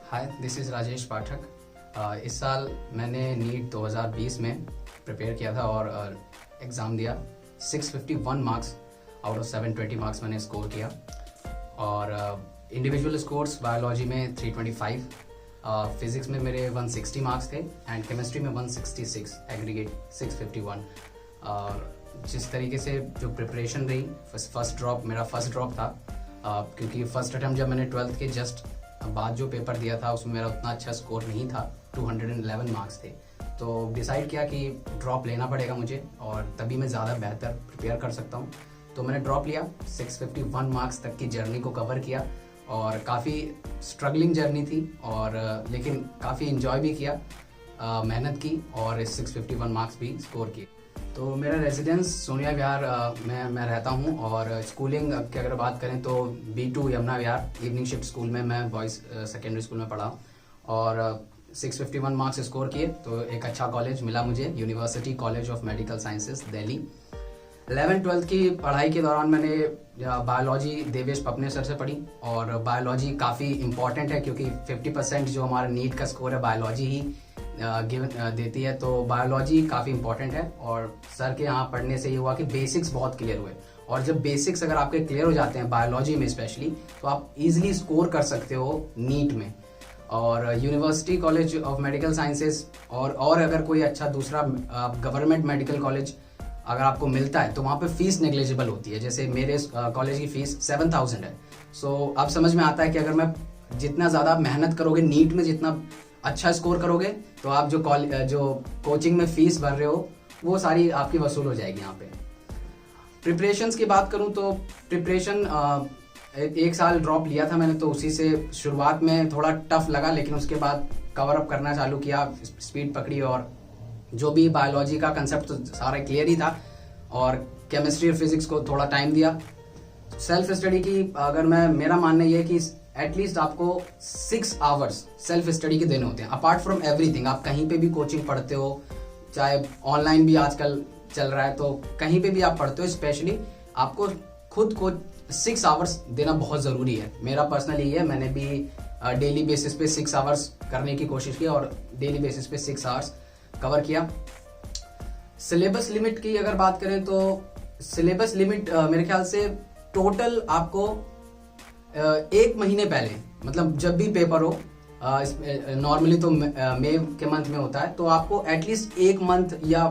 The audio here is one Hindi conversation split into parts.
हाय, दिस इज़ राजेश पाठक। इस साल मैंने नीट 2020 में प्रिपेयर किया था और एग्ज़ाम दिया। 651 मार्क्स आउट ऑफ 720 मार्क्स मैंने स्कोर किया और इंडिविजुअल स्कोर्स बायोलॉजी में 325, फिज़िक्स में मेरे 160 मार्क्स थे एंड केमिस्ट्री में 166, एग्रीगेट 651। और जिस तरीके से जो प्रिपरेशन रही, मेरा फर्स्ट ड्रॉप था क्योंकि फर्स्ट अटैम्प्ट जब मैंने 12th के जस्ट बाद जो पेपर दिया था उसमें मेरा उतना अच्छा स्कोर नहीं था, 211 मार्क्स थे। तो डिसाइड किया कि ड्रॉप लेना पड़ेगा मुझे और तभी मैं ज़्यादा बेहतर प्रिपेयर कर सकता हूँ। तो मैंने ड्रॉप लिया, 651 मार्क्स तक की जर्नी को कवर किया और काफ़ी स्ट्रगलिंग जर्नी थी और लेकिन काफ़ी इन्जॉय भी किया, मेहनत की और 651 मार्क्स भी स्कोर किए। तो मेरा रेजिडेंस सोनिया विहार मैं रहता हूँ और स्कूलिंग की अगर बात करें तो B2 यमुना विहार इवनिंग शिफ्ट स्कूल में मैं बॉयज़ सेकेंडरी स्कूल में पढ़ा और 651 मार्क्स स्कोर किए तो एक अच्छा कॉलेज मिला मुझे, university college of medical sciences Delhi. 11th-12th की पढ़ाई के दौरान मैंने बायोलॉजी देवेश पपने सर से पढ़ी और बायोलॉजी काफ़ी इम्पॉर्टेंट है क्योंकि 50% जो हमारा नीट का स्कोर है बायोलॉजी ही देती है। तो बायोलॉजी काफ़ी इंपॉर्टेंट है और सर के यहाँ पढ़ने से ये हुआ कि बेसिक्स बहुत क्लियर हुए और जब बेसिक्स अगर आपके क्लियर हो जाते हैं बायोलॉजी में स्पेशली तो आप इजीली स्कोर कर सकते हो नीट में। और university college of medical sciences और अगर कोई अच्छा दूसरा गवर्नमेंट मेडिकल कॉलेज अगर आपको मिलता है तो वहाँ पे फीस नेग्लिजिबल होती है। जैसे मेरे कॉलेज की फ़ीस 7,000 है। सो अब समझ में आता है कि अगर मैं जितना ज़्यादा मेहनत करोगे नीट में, जितना अच्छा स्कोर करोगे तो आप जो कोचिंग में फीस भर रहे हो वो सारी आपकी वसूल हो जाएगी। यहाँ पे प्रिपरेशंस की बात करूँ तो प्रिपरेशन एक साल ड्रॉप लिया था मैंने, तो उसी से शुरुआत में थोड़ा टफ लगा लेकिन उसके बाद कवर अप करना चालू किया, स्पीड पकड़ी और जो भी बायोलॉजी का कंसेप्ट तो सारा क्लियर ही था और केमिस्ट्री और फिजिक्स को थोड़ा टाइम दिया। सेल्फ स्टडी की अगर मेरा मानना ये है कि एटलीस्ट आपको 6 आवर्स सेल्फ स्टडी के देने होते हैं अपार्ट फ्रॉम एवरीथिंग। आप कहीं पे भी कोचिंग पढ़ते हो, चाहे ऑनलाइन भी आजकल चल रहा है, तो कहीं पे भी आप पढ़ते हो, स्पेशली आपको खुद को 6 आवर्स देना बहुत ज़रूरी है। मेरा पर्सनल ये है, मैंने भी डेली बेसिस पे 6 आवर्स करने की कोशिश की और डेली बेसिस पे 6 आवर्स कवर किया। सिलेबस लिमिट की अगर बात करें तो सिलेबस लिमिट मेरे ख्याल से टोटल आपको 1 महीने पहले, मतलब जब भी पेपर हो, नॉर्मली तो मई के मंथ में होता है, तो आपको एटलीस्ट 1 मंथ या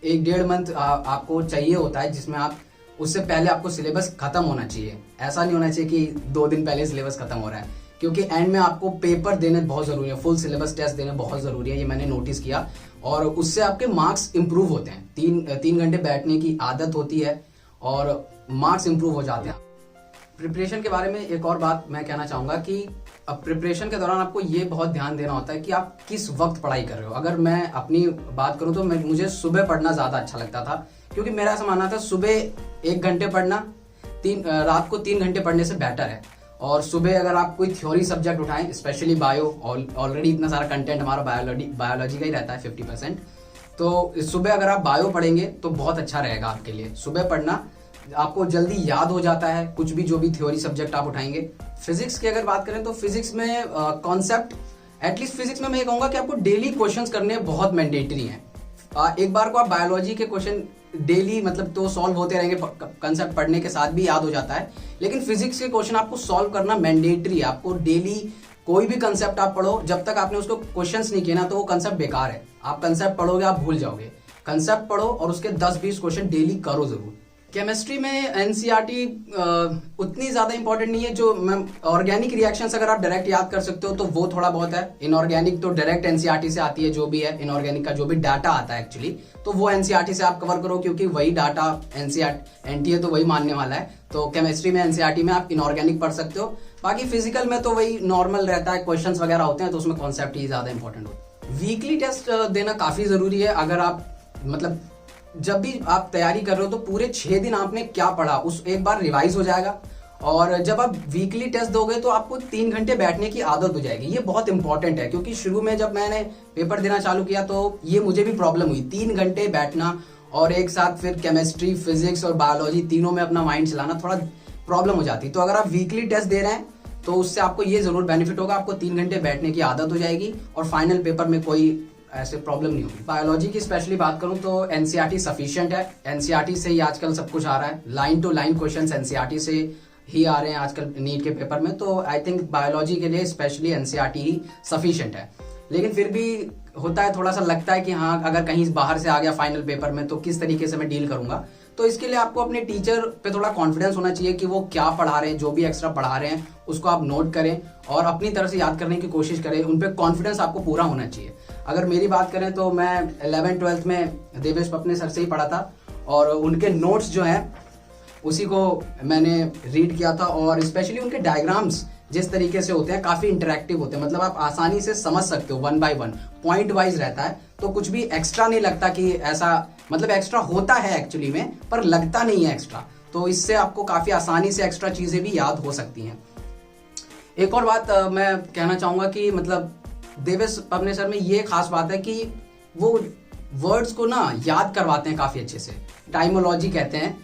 1-1.5 मंथ आपको चाहिए होता है जिसमें आप उससे पहले आपको सिलेबस खत्म होना चाहिए। ऐसा नहीं होना चाहिए कि 2 दिन पहले सिलेबस खत्म हो रहा है, क्योंकि एंड में आपको पेपर देने बहुत ज़रूरी है, फुल सिलेबस टेस्ट देने बहुत ज़रूरी है। ये मैंने नोटिस किया और उससे आपके मार्क्स इंप्रूव होते हैं। 3 घंटे बैठने की आदत होती है और मार्क्स इंप्रूव हो जाते हैं। प्रिपरेशन के बारे में एक और बात मैं कहना चाहूँगा कि अब प्रिपरेशन के दौरान आपको ये बहुत ध्यान देना होता है कि आप किस वक्त पढ़ाई कर रहे हो। अगर मैं अपनी बात करूँ तो मुझे सुबह पढ़ना ज़्यादा अच्छा लगता था, क्योंकि मेरा ऐसा मानना था सुबह 1 घंटे पढ़ना रात को 3 घंटे पढ़ने से बेटर है। और सुबह अगर आप कोई थ्योरी सब्जेक्ट उठाएं, स्पेशली बायो, ऑलरेडी इतना सारा कंटेंट हमारा बायोलॉजी का ही रहता है 50%, तो सुबह अगर आप बायो पढ़ेंगे तो बहुत अच्छा रहेगा आपके लिए। सुबह पढ़ना आपको जल्दी याद हो जाता है, कुछ भी जो भी थ्योरी सब्जेक्ट आप उठाएंगे। फिजिक्स की अगर बात करें तो फिजिक्स में कॉन्सेप्ट, एटलीस्ट फिजिक्स में मैं ये कहूँगा कि आपको डेली क्वेश्चंस करने बहुत मैंडेटरी हैं। एक बार को आप बायोलॉजी के क्वेश्चन डेली मतलब तो सॉल्व होते रहेंगे, कंसेप्ट पढ़ने के साथ भी याद हो जाता है, लेकिन फिजिक्स के क्वेश्चन आपको सॉल्व करना मैंडेटरी है। आपको डेली कोई भी कंसेप्ट आप पढ़ो, जब तक आपने उसको क्वेश्चंस नहीं किए ना तो वो कंसेप्ट बेकार है। आप कंसेप्ट पढ़ोगे आप भूल जाओगे। कंसेप्ट पढ़ो और उसके 10-20 क्वेश्चन डेली करो जरूर। केमिस्ट्री में एनसीईआरटी उतनी ज़्यादा इंपॉर्टेंट नहीं है। जो ऑर्गेनिक रिएक्शंस अगर आप डायरेक्ट याद कर सकते हो तो वो थोड़ा बहुत है। इनऑर्गेनिक तो डायरेक्ट एनसीईआरटी से आती है, जो भी है इनऑर्गेनिक का जो भी डाटा आता है एक्चुअली, तो वो एनसीईआरटी से आप कवर करो, क्योंकि वही डाटा एनटीए तो वही मानने वाला है। तो केमिस्ट्री में एनसीईआरटी में आप इनऑर्गेनिक पढ़ सकते हो। बाकी फिजिकल में तो वही नॉर्मल रहता है, क्वेश्चन वगैरह होते हैं, तो उसमें कॉन्सेप्ट ही ज़्यादा इंपॉर्टेंट होता है। वीकली टेस्ट देना काफ़ी ज़रूरी है। अगर आप मतलब जब भी आप तैयारी कर रहे हो तो पूरे 6 दिन आपने क्या पढ़ा उस एक बार रिवाइज हो जाएगा और जब आप वीकली टेस्ट दोगे तो आपको 3 घंटे बैठने की आदत हो जाएगी। ये बहुत इंपॉर्टेंट है, क्योंकि शुरू में जब मैंने पेपर देना चालू किया तो ये मुझे भी प्रॉब्लम हुई। 3 घंटे बैठना और एक साथ फिर केमिस्ट्री, फिजिक्स और बायोलॉजी तीनों में अपना माइंड चलाना थोड़ा प्रॉब्लम हो जाती है। तो अगर आप वीकली टेस्ट दे रहे हैं तो उससे आपको ये जरूर बेनिफिट होगा, आपको 3 घंटे बैठने की आदत हो जाएगी और फाइनल पेपर में कोई ऐसे प्रॉब्लम नहीं होगी। बायोलॉजी की स्पेशली बात करूं तो एनसीईआरटी सफिशिएंट है, एनसीईआरटी से ही आजकल सब कुछ आ रहा है, line to line questions NCERT से ही आ रहे हैं आजकल नीट के पेपर में। तो आई थिंक बायोलॉजी के लिए स्पेशली एनसीईआरटी ही सफिशिएंट है। लेकिन फिर भी होता है, थोड़ा सा लगता है कि हाँ अगर कहीं बाहर से आ गया फाइनल पेपर में तो किस तरीके से मैं डील करूंगा। तो इसके लिए आपको अपने टीचर पे थोड़ा कॉन्फिडेंस होना चाहिए कि वो क्या पढ़ा रहे हैं, जो भी एक्स्ट्रा पढ़ा रहे हैं उसको आप नोट करें और अपनी तरफ से याद करने की कोशिश करें। उन पे कॉन्फिडेंस आपको पूरा होना चाहिए। अगर मेरी बात करें तो मैं 11th-12th में देवेश पपने सर से ही पढ़ा था और उनके नोट्स जो हैं उसी को मैंने रीड किया था। और स्पेशली उनके डायग्राम्स जिस तरीके से होते हैं काफी इंटरेक्टिव होते हैं, मतलब आप आसानी से समझ सकते हो, 1 by 1 पॉइंट वाइज रहता है, तो कुछ भी एक्स्ट्रा नहीं लगता कि ऐसा, मतलब एक्स्ट्रा होता है एक्चुअली में पर लगता नहीं है एक्स्ट्रा। तो इससे आपको काफी आसानी से एक्स्ट्रा चीजें भी याद हो सकती हैं। एक और बात मैं कहना चाहूंगा कि मतलब देवेश पपने सर में ये खास बात है कि वो वर्ड्स को ना याद करवाते हैं काफी अच्छे से, टाइमोलॉजी कहते हैं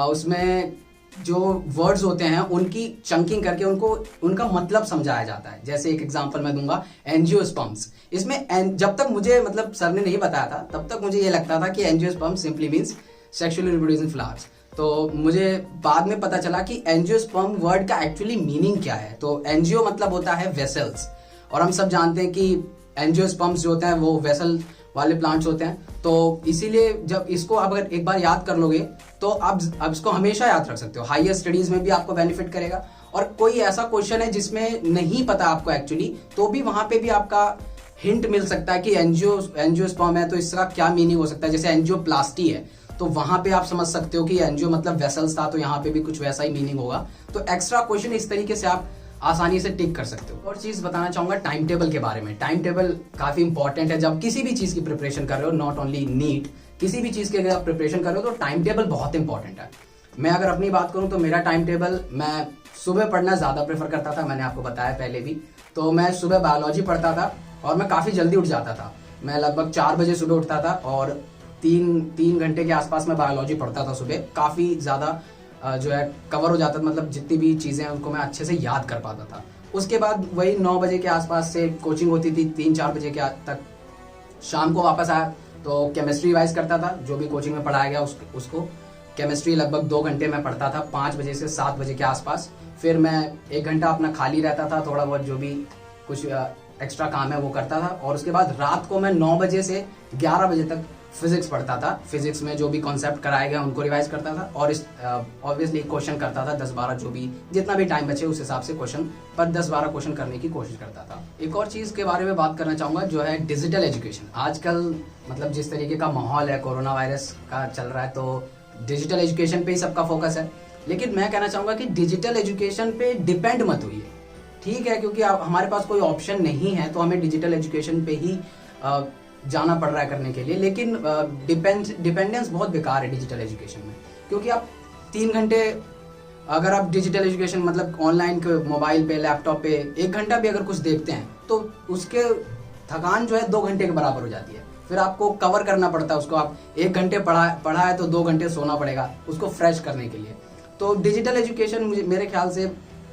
उसमें जो वर्ड्स होते हैं उनकी चंकिंग करके उनको उनका मतलब समझाया जाता है। जैसे एक एग्जांपल मैं दूंगा, एंजियोस्पर्म्स। इसमें जब तक मुझे मतलब सर ने नहीं बताया था तब तक मुझे ये लगता था कि angiosperm simply means sexually reproducing flowers. तो मुझे बाद में पता चला कि एंजियोस्पर्म वर्ड का एक्चुअली मीनिंग क्या है। तो एंजियो मतलब होता है वेसल्स, और हम सब जानते हैं कि एंजियोस्पर्म्स जो होते हैं वो वेसल वाले प्लांट्स होते हैं। तो इसीलिए जब इसको आप अगर एक बार याद कर लोगे तो आप इसको हमेशा याद रख सकते हो। हायर स्टडीज में भी आपको बेनिफिट करेगा। और कोई ऐसा क्वेश्चन है जिसमें नहीं पता आपको एक्चुअली, तो भी वहां पे भी आपका हिंट मिल सकता है कि एंजियोस्पर्म है तो इसका क्या मीनिंग हो सकता है। जैसे एंजियोप्लास्टी है तो वहां पे आप समझ सकते हो कि एंजियो मतलब वेसल्स था, तो यहाँ पे भी कुछ वैसा ही मीनिंग होगा। तो एक्स्ट्रा क्वेश्चन इस तरीके से आप आसानी से टिक कर सकते हो। और चीज बताना चाहूंगा टाइम टेबल के बारे में। टाइम टेबल काफी इंपॉर्टेंट है जब किसी भी चीज की प्रिपरेशन कर रहे हो, नॉट ओनली नीट, किसी भी चीज की अगर आप प्रिपरेशन कर रहे हो तो टाइम टेबल बहुत इंपॉर्टेंट है। मैं अगर अपनी बात करूं तो मेरा टाइम टेबल, मैं सुबह पढ़ना ज्यादा प्रेफर करता था, मैंने आपको बताया पहले भी। तो मैं सुबह बायोलॉजी पढ़ता था और मैं काफी जल्दी उठ जाता था। मैं लगभग 4 बजे सुबह उठता था और 3 घंटे के आसपास मैं बायोलॉजी पढ़ता था सुबह। काफी ज्यादा जो है कवर हो जाता था, मतलब जितनी भी चीजें हैं उनको मैं अच्छे से याद कर पाता था। उसके बाद वही 9 बजे के आसपास से कोचिंग होती थी, 3-4 बजे के तक। शाम को वापस आया तो केमिस्ट्री रिवाइज करता था, जो भी कोचिंग में पढ़ाया गया उसको। केमिस्ट्री लगभग 2 घंटे में पढ़ता था, 5 बजे से 7 बजे के आसपास। फिर मैं 1 घंटा अपना खाली रहता था, थोड़ा बहुत जो भी कुछ एक्स्ट्रा काम है वो करता था। और उसके बाद रात को मैं 9 बजे से 11 बजे तक फिजिक्स पढ़ता था। फिजिक्स में जो भी कॉन्सेप्ट कराया गया उनको रिवाइज करता था और ऑब्वियसली क्वेश्चन करता था 10-12, जो भी जितना भी टाइम बचे उस हिसाब से क्वेश्चन पर 10-12 क्वेश्चन करने की कोशिश करता था। एक और चीज के बारे में बात करना चाहूंगा जो है डिजिटल एजुकेशन। आजकल मतलब जिस तरीके का माहौल है, कोरोना वायरस का चल रहा है, तो डिजिटल एजुकेशन पे ही सबका फोकस है। लेकिन मैं कहना चाहूंगा कि डिजिटल एजुकेशन पे डिपेंड मत होइए, ठीक है, क्योंकि हमारे पास कोई ऑप्शन नहीं है तो हमें डिजिटल एजुकेशन पे ही जाना पड़ रहा है करने के लिए। लेकिन डिपेंडेंस बहुत बेकार है डिजिटल एजुकेशन में, क्योंकि आप 3 घंटे अगर आप डिजिटल एजुकेशन मतलब ऑनलाइन मोबाइल पे, लैपटॉप पे 1 घंटा भी अगर कुछ देखते हैं तो उसके थकान जो है 2 घंटे के बराबर हो जाती है। फिर आपको कवर करना पड़ता है उसको। आप 1 घंटे पढ़ा है तो 2 घंटे सोना पड़ेगा उसको फ्रेश करने के लिए। तो डिजिटल एजुकेशन मेरे ख्याल से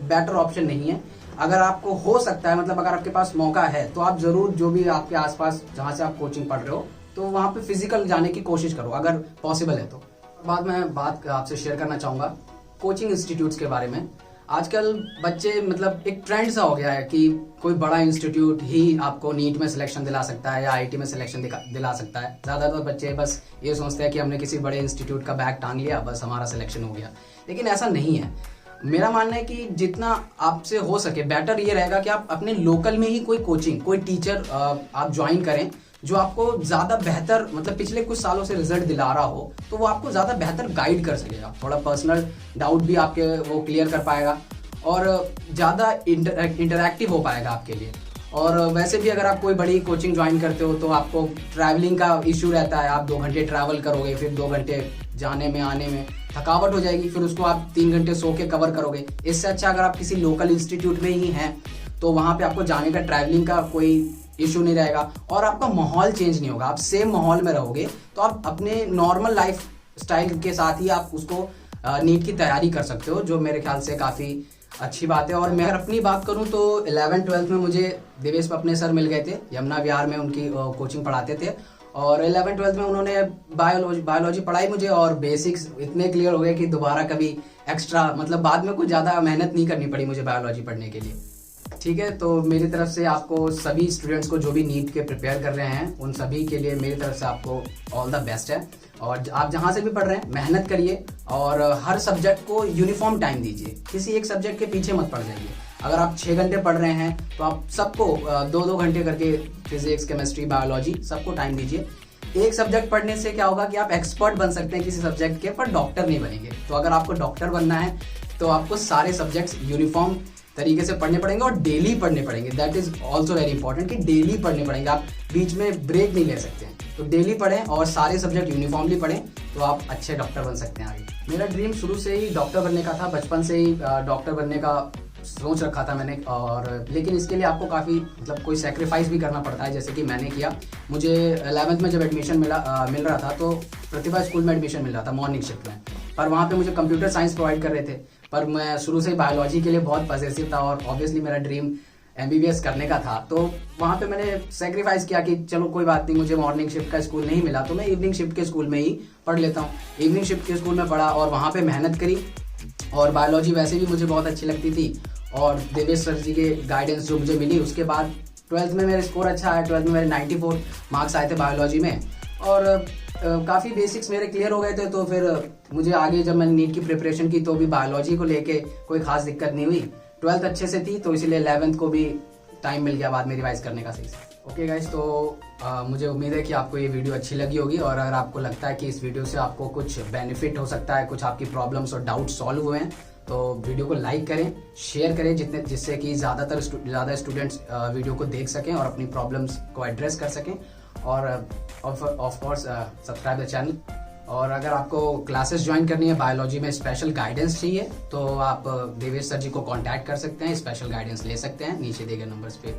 बेटर ऑप्शन नहीं है। अगर आपको हो सकता है, मतलब अगर आपके पास मौका है तो आप जरूर जो भी आपके आसपास जहां से आप कोचिंग पढ़ रहे हो तो वहां पे फिजिकल जाने की कोशिश करो अगर पॉसिबल है तो। बाद में बात आपसे शेयर करना चाहूंगा कोचिंग इंस्टीट्यूट्स के बारे में। आजकल बच्चे मतलब एक ट्रेंड सा हो गया है कि कोई बड़ा इंस्टीट्यूट ही आपको नीट में सिलेक्शन दिला सकता है या आईआईटी में सिलेक्शन दिला सकता है। ज्यादातर बच्चे बस ये सोचते हैं कि हमने किसी बड़े इंस्टीट्यूट का बैग टांग लिया, बस हमारा सिलेक्शन हो गया। लेकिन ऐसा नहीं है। मेरा मानना है कि जितना आपसे हो सके बेटर ये रहेगा कि आप अपने लोकल में ही कोई कोचिंग, कोई टीचर आप ज्वाइन करें जो आपको ज्यादा बेहतर, मतलब पिछले कुछ सालों से रिजल्ट दिला रहा हो तो वो आपको ज्यादा बेहतर गाइड कर सकेगा। थोड़ा पर्सनल डाउट भी आपके वो क्लियर कर पाएगा और ज्यादा इंटरैक्टिव हो पाएगा आपके लिए। और वैसे भी अगर आप कोई बड़ी कोचिंग ज्वाइन करते हो तो आपको ट्रैवलिंग का इश्यू रहता है। आप 2 घंटे ट्रैवल करोगे, फिर 2 घंटे जाने में आने में थकावट हो जाएगी, फिर उसको आप 3 घंटे सो के कवर करोगे। इससे अच्छा अगर आप किसी लोकल इंस्टीट्यूट में ही हैं तो वहां पे आपको जाने का, ट्रैवलिंग का कोई इशू नहीं रहेगा और आपका माहौल चेंज नहीं होगा। आप सेम माहौल में रहोगे तो आप अपने नॉर्मल लाइफ स्टाइल के साथ ही आप उसको नीट की तैयारी कर सकते हो, जो मेरे ख्याल से काफी अच्छी बात है। और मैं अगर अपनी बात करूं तो 11th-12th में मुझे देवेश अपने सर मिल गए थे, यमुना विहार में उनकी कोचिंग पढ़ाते थे। और 11th-12th में उन्होंने बायोलॉजी पढ़ाई मुझे, और बेसिक्स इतने क्लियर हो गए कि दोबारा कभी एक्स्ट्रा मतलब बाद में कुछ ज़्यादा मेहनत नहीं करनी पड़ी मुझे बायोलॉजी पढ़ने के लिए। ठीक है, तो मेरी तरफ से आपको सभी स्टूडेंट्स को जो भी नीट के प्रिपेयर कर रहे हैं उन सभी के लिए मेरी तरफ से आपको ऑल द बेस्ट है। और आप जहाँ से भी पढ़ रहे हैं मेहनत करिए और हर सब्जेक्ट को यूनिफॉर्म टाइम दीजिए, किसी एक सब्जेक्ट के पीछे मत पड़ जाइए। अगर आप 6 घंटे पढ़ रहे हैं तो आप सबको 2-2 घंटे करके फिजिक्स, केमिस्ट्री, बायोलॉजी सबको टाइम दीजिए। एक सब्जेक्ट पढ़ने से क्या होगा कि आप एक्सपर्ट बन सकते हैं किसी सब्जेक्ट के, पर डॉक्टर नहीं बनेंगे। तो अगर आपको डॉक्टर बनना है तो आपको सारे सब्जेक्ट्स यूनिफॉर्म तरीके से पढ़ने पड़ेंगे और डेली पढ़ने पड़ेंगे। That is also very important कि डेली पढ़ने पड़ेंगे, आप बीच में ब्रेक नहीं ले सकते हैं। तो डेली पढ़ें और सारे सब्जेक्ट यूनिफॉर्मली पढ़ें तो आप अच्छे डॉक्टर बन सकते हैं आगे। मेरा ड्रीम शुरू से ही डॉक्टर बनने का था, बचपन से ही डॉक्टर बनने का सोच रखा था मैंने। और लेकिन इसके लिए आपको काफ़ी मतलब कोई सेक्रीफाइस भी करना पड़ता है, जैसे कि मैंने किया। मुझे 11th में जब एडमिशन मिल रहा था तो प्रतिभा स्कूल में एडमिशन मिल रहा था मॉर्निंग शिफ्ट में, पर वहाँ पे मुझे कंप्यूटर साइंस प्रोवाइड कर रहे थे। पर मैं शुरू से ही बायोलॉजी के लिए बहुत पॉजिटिव था और ऑब्वियसली मेरा ड्रीम MBBS करने का था। तो वहाँ पे मैंने सेक्रीफाइस किया कि चलो कोई बात नहीं, मुझे मॉर्निंग शिफ्ट का स्कूल नहीं मिला तो मैं इवनिंग शिफ्ट के स्कूल में ही पढ़ लेता हूँ। इवनिंग शिफ्ट के स्कूल में पढ़ा और वहाँ पे मेहनत करी। और बायोलॉजी वैसे भी मुझे बहुत अच्छी लगती थी और देवेश सर जी के गाइडेंस जो मुझे मिली, उसके बाद 12th में मेरा स्कोर अच्छा आया। 12th में मेरे 94 मार्क्स आए थे बायोलॉजी में और काफ़ी बेसिक्स मेरे क्लियर हो गए थे। तो फिर मुझे आगे जब मैंने नीट की प्रिपरेशन की तो भी बायोलॉजी को लेके कोई खास दिक्कत नहीं हुई। 12th अच्छे से थी तो इसीलिए 11th को भी टाइम मिल गया बाद में रिवाइज करने का सही से। ओके गाइस, तो मुझे उम्मीद है कि आपको ये वीडियो अच्छी लगी होगी। और अगर आपको लगता है कि इस वीडियो से आपको कुछ बेनिफिट हो सकता है, कुछ आपकी प्रॉब्लम्स और डाउट सॉल्व हुए हैं, तो वीडियो को लाइक करें, शेयर करें जिससे कि ज़्यादा स्टूडेंट्स वीडियो को देख सकें और अपनी प्रॉब्लम्स को एड्रेस कर सकें। और of course subscribe the channel. और अगर आपको क्लासेस ज्वाइन करनी है बायोलॉजी में, स्पेशल गाइडेंस चाहिए, तो आप देवेश सर जी को कांटेक्ट कर सकते हैं, स्पेशल गाइडेंस ले सकते हैं नीचे दिए गए नंबर्स पे।